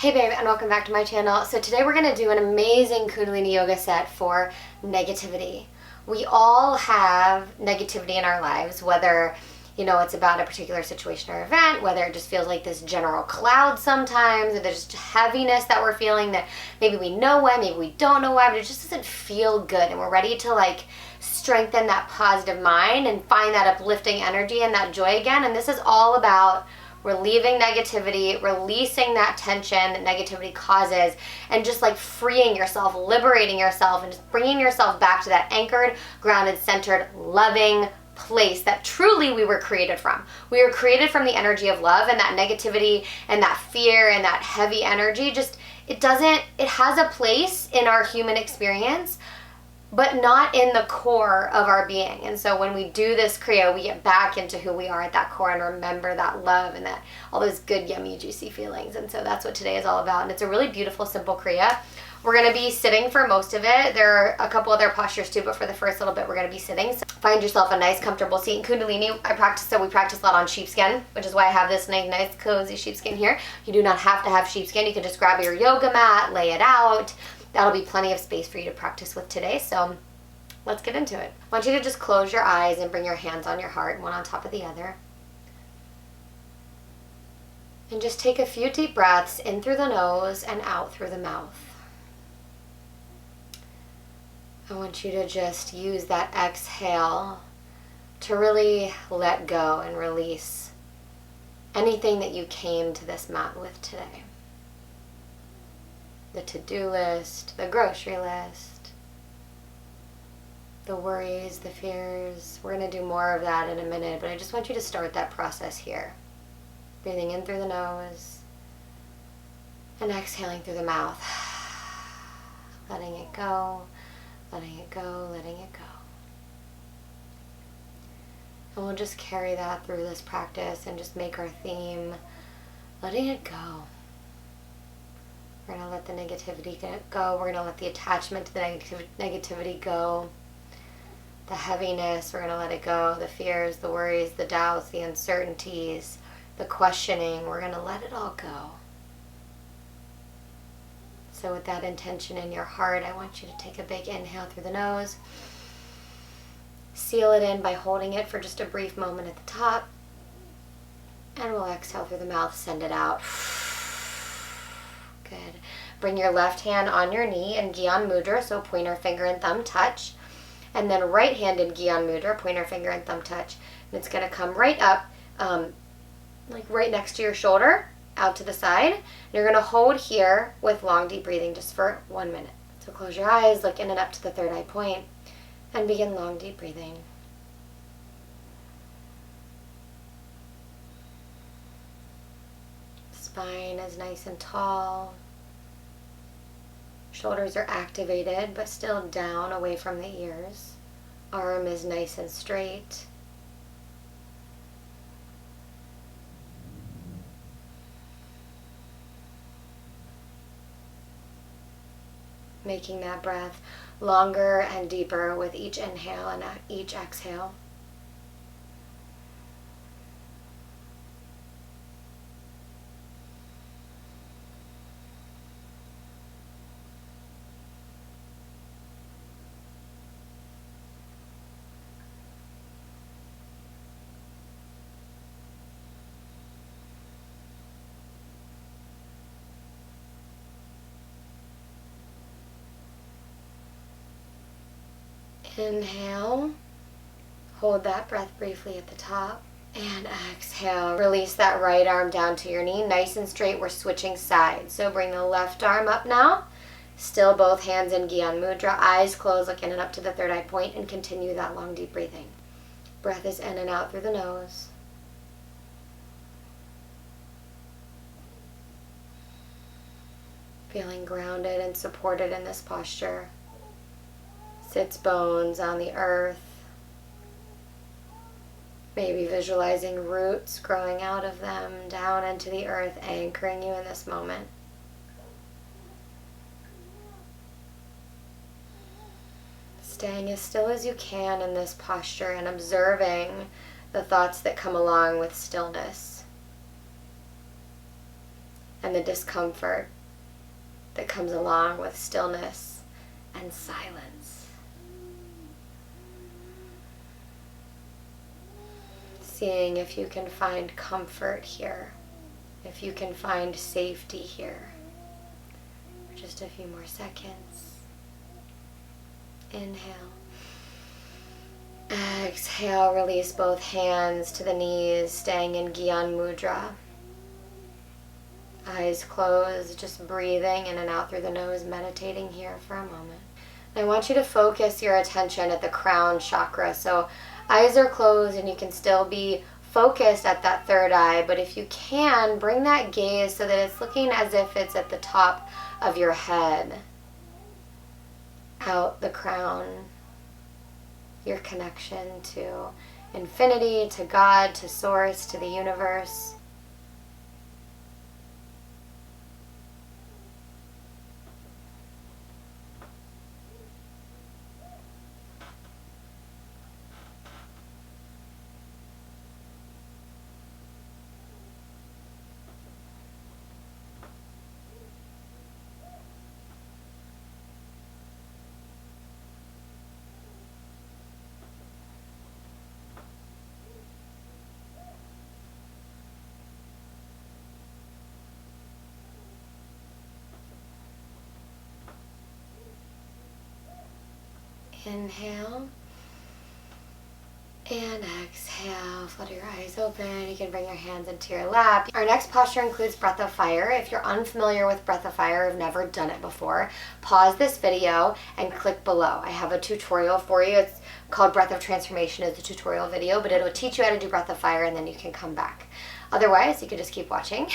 Hey babe, and welcome back to my channel. So today we're going to do an amazing Kundalini yoga set for negativity. We all have negativity in our lives, whether it's about a particular situation or event, whether it just feels like this general cloud sometimes, or there's just heaviness that we're feeling that maybe we know why, maybe we don't know why, but it just doesn't feel good, and we're ready to strengthen that positive mind and find that uplifting energy and that joy again. And this is all about relieving negativity, releasing that tension that negativity causes, and just freeing yourself, liberating yourself, and just bringing yourself back to that anchored, grounded, centered, loving place that truly we were created from. We were created from the energy of love, and that negativity and that fear and that heavy energy it has a place in our human experience, but not in the core of our being. And so when we do this Kriya, we get back into who we are at that core and remember that love and that all those good, yummy, juicy feelings. And so that's what today is all about. And it's a really beautiful, simple Kriya. We're going to be sitting for most of it. There are a couple other postures too, but for the first little bit, we're going to be sitting. So find yourself a nice, comfortable seat. In Kundalini, we practice a lot on sheepskin, which is why I have this nice, cozy sheepskin here. You do not have to have sheepskin. You can just grab your yoga mat, lay it out. That'll be plenty of space for you to practice with today. So let's get into it. I want you to just close your eyes and bring your hands on your heart, one on top of the other. And just take a few deep breaths in through the nose and out through the mouth. I want you to just use that exhale to really let go and release anything that you came to this mat with today. The to-do list, the grocery list, the worries, the fears. We're going to do more of that in a minute, but I just want you to start that process here. Breathing in through the nose and exhaling through the mouth. Letting it go, letting it go, letting it go. And we'll just carry that through this practice and just make our theme, letting it go. We're going to let the negativity go. We're going to let the attachment to the negativity go. The heaviness, we're going to let it go. The fears, the worries, the doubts, the uncertainties, the questioning, we're going to let it all go. So with that intention in your heart, I want you to take a big inhale through the nose. Seal it in by holding it for just a brief moment at the top. And we'll exhale through the mouth, send it out. Good. Bring your left hand on your knee in Gyan Mudra, so pointer finger and thumb touch. And then right hand in Gyan Mudra, pointer finger and thumb touch. And it's going to come right up, right next to your shoulder, out to the side. And you're going to hold here with long, deep breathing just for 1 minute. So close your eyes, look in and up to the third eye point, and begin long, deep breathing. Spine is nice and tall. Shoulders are activated, but still down, away from the ears. Arm is nice and straight. Making that breath longer and deeper with each inhale and each exhale. Inhale, hold that breath briefly at the top, and exhale. Release that right arm down to your knee, nice and straight. We're switching sides. So bring the left arm up now, still both hands in Gyan Mudra, eyes closed, look in and up to the third eye point, and continue that long, deep breathing. Breath is in and out through the nose. Feeling grounded and supported in this posture. Sits bones on the earth. Maybe visualizing roots growing out of them down into the earth, anchoring you in this moment. Staying as still as you can in this posture and observing the thoughts that come along with stillness. and the discomfort that comes along with stillness and silence. Seeing if you can find comfort here, if you can find safety here. For just a few more seconds. Inhale. Exhale, release both hands to the knees, staying in Gyan Mudra. Eyes closed, just breathing in and out through the nose, meditating here for a moment. I want you to focus your attention at the crown chakra. So eyes are closed and you can still be focused at that third eye, but if you can, bring that gaze so that it's looking as if it's at the top of your head. Out the crown. Your connection to infinity, to God, to Source, to the universe. Inhale and exhale. Flutter your eyes open. You can bring your hands into your lap. Our next posture includes breath of fire. If you're unfamiliar with breath of fire, or have never done it before, pause this video and click below. I have a tutorial for you. It's called Breath of Transformation is the tutorial video, but it'll teach you how to do breath of fire and then you can come back. Otherwise, you can just keep watching.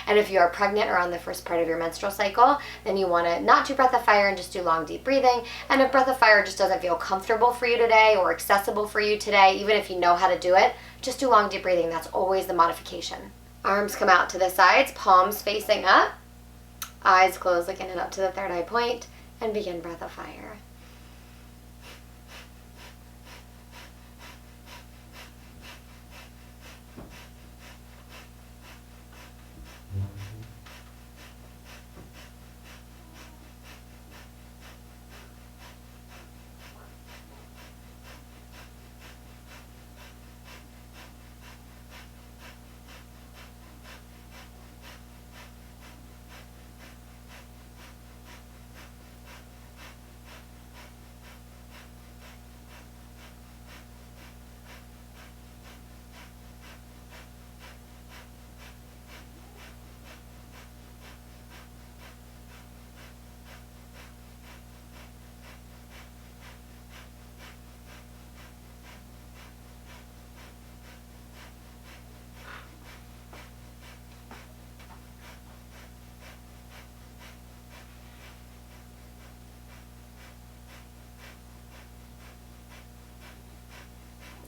And if you are pregnant or on the first part of your menstrual cycle, then you want to not do breath of fire and just do long, deep breathing. And if breath of fire just doesn't feel comfortable for you today or accessible for you today, even if you know how to do it, just do long, deep breathing. That's always the modification. Arms come out to the sides, palms facing up, eyes closed, looking up to the third eye point, and begin breath of fire.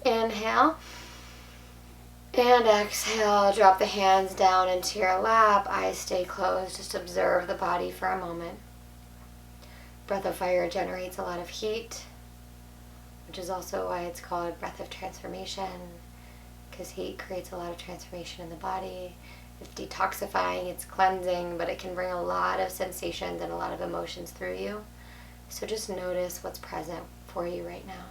Inhale and exhale. Drop the hands down into your lap. Eyes stay closed. Just observe the body for a moment. Breath of fire generates a lot of heat, which is also why it's called breath of transformation, because heat creates a lot of transformation in the body. It's detoxifying, it's cleansing, but it can bring a lot of sensations and a lot of emotions through you. So just notice what's present for you right now.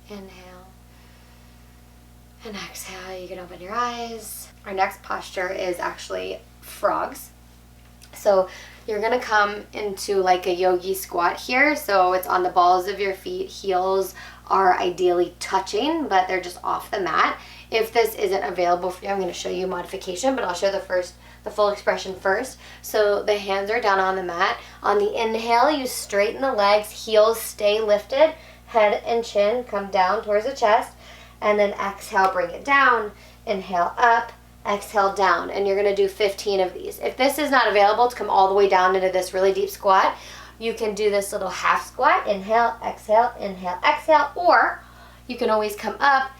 Inhale and exhale. You can open your eyes. Our next posture is actually frogs. So you're going to come into like a yogi squat here. So it's on the balls of your feet. Heels are ideally touching, but they're just off the mat. If this isn't available for you, I'm going to show you modification, but I'll show the full expression first. So the hands are down on the mat. On the inhale, you straighten the legs, heels stay lifted. Head and chin come down towards the chest, and then exhale, bring it down. Inhale up, exhale down, and you're going to do 15 of these. If this is not available to come all the way down into this really deep squat, you can do this little half squat. Inhale, exhale, or you can always come up,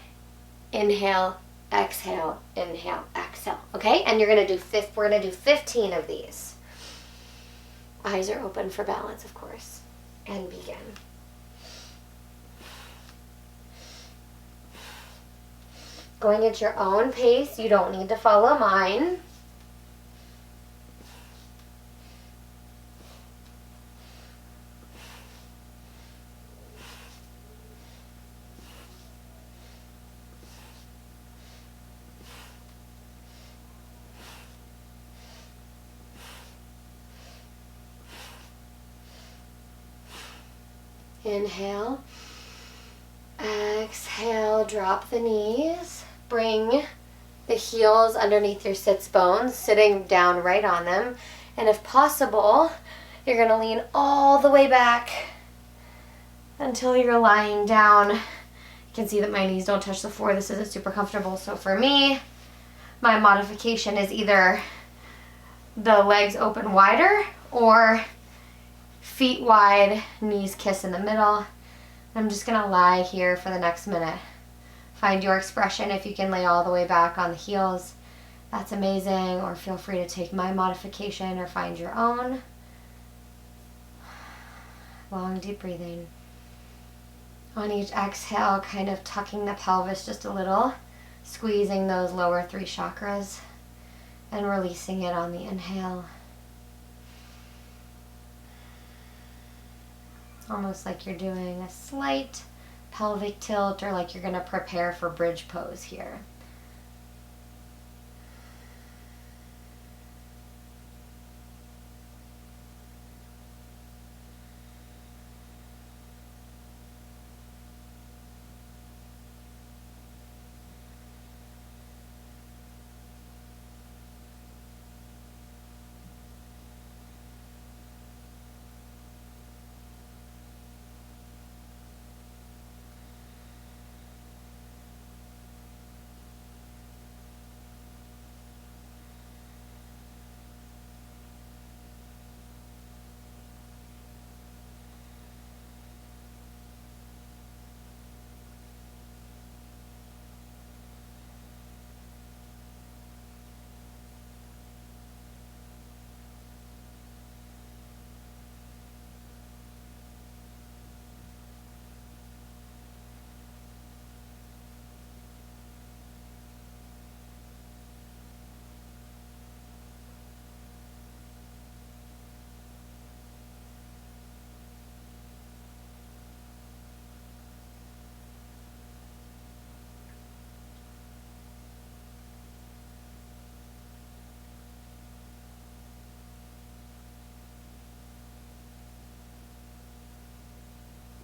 inhale, exhale, inhale, exhale. Okay, and you're going to do we're going to do 15 of these. Eyes are open for balance, of course. And begin. Going at your own pace. You don't need to follow mine. Inhale. Exhale, drop the knees. Bring the heels underneath your sits bones, sitting down right on them. And if possible, you're going to lean all the way back until you're lying down. You can see that my knees don't touch the floor. This isn't super comfortable. So for me, my modification is either the legs open wider or feet wide, knees kiss in the middle. I'm just going to lie here for the next minute. Find your expression. If you can lay all the way back on the heels, that's amazing. Or feel free to take my modification or find your own. Long, deep breathing. On each exhale, kind of tucking the pelvis just a little, squeezing those lower 3 chakras, and releasing it on the inhale. Almost like you're doing a slight pelvic tilt, or like you're going to prepare for bridge pose here.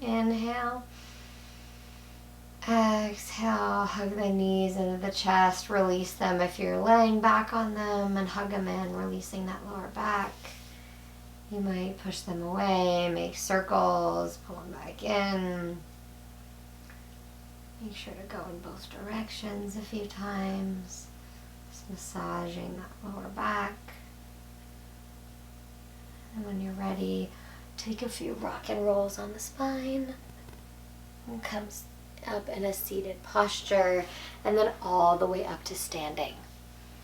Inhale. Exhale, hug the knees into the chest, release them if you're laying back on them, and hug them in, releasing that lower back. You might push them away, make circles, pull them back in. Make sure to go in both directions a few times. Just massaging that lower back. And when you're ready, take a few rock and rolls on the spine. And come up in a seated posture, and then all the way up to standing.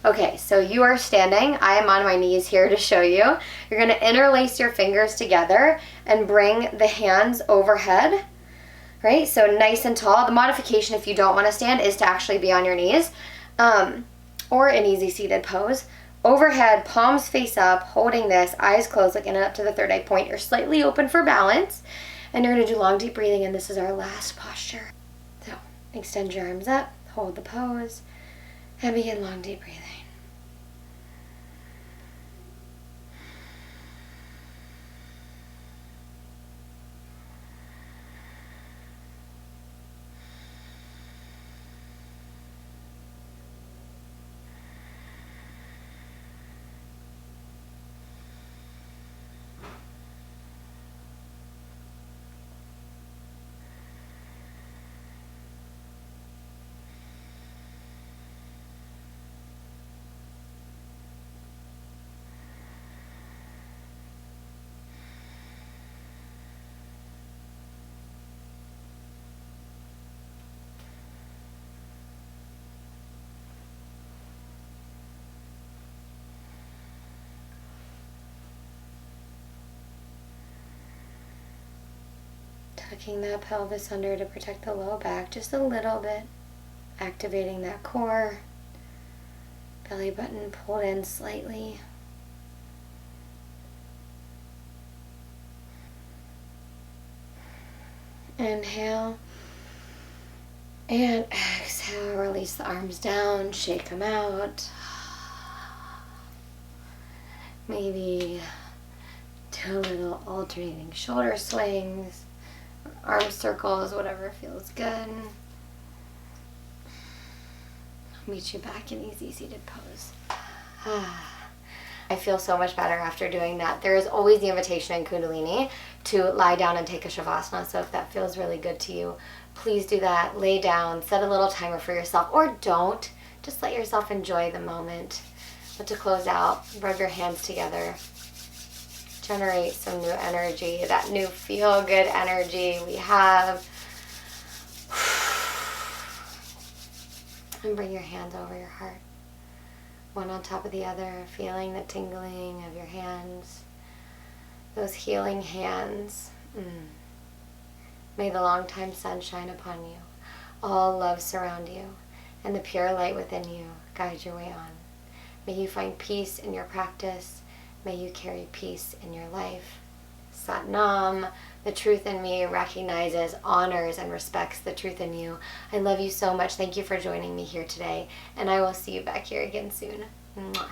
Okay, so you are standing. I am on my knees here to show you. You're going to interlace your fingers together and bring the hands overhead, right? So nice and tall. The modification, if you don't want to stand, is to actually be on your knees, or an easy seated pose. Overhead, palms face up, holding this, eyes closed, looking up to the third eye point. You're slightly open for balance, and you're going to do long, deep breathing, and this is our last posture. So extend your arms up, hold the pose, and begin long, deep breathing. tucking that pelvis under to protect the low back just a little bit, activating that core. Belly button pulled in slightly. Inhale. And exhale, release the arms down, shake them out. Maybe do a little alternating shoulder swings, arm circles, whatever feels good. I'll meet you back in easy seated pose. I feel so much better after doing that. There is always the invitation in Kundalini to lie down and take a Shavasana, so if that feels really good to you, please do that. Lay down, set a little timer for yourself, or don't. Just let yourself enjoy the moment. But to close out, rub your hands together. Generate some new energy, that new feel-good energy we have. And bring your hands over your heart. One on top of the other, feeling the tingling of your hands. Those healing hands. May the long-time sun shine upon you. All love surround you, and the pure light within you guide your way on. May you find peace in your practice. May you carry peace in your life. Sat Nam, the truth in me recognizes, honors, and respects the truth in you. I love you so much. Thank you for joining me here today, and I will see you back here again soon. Mwah.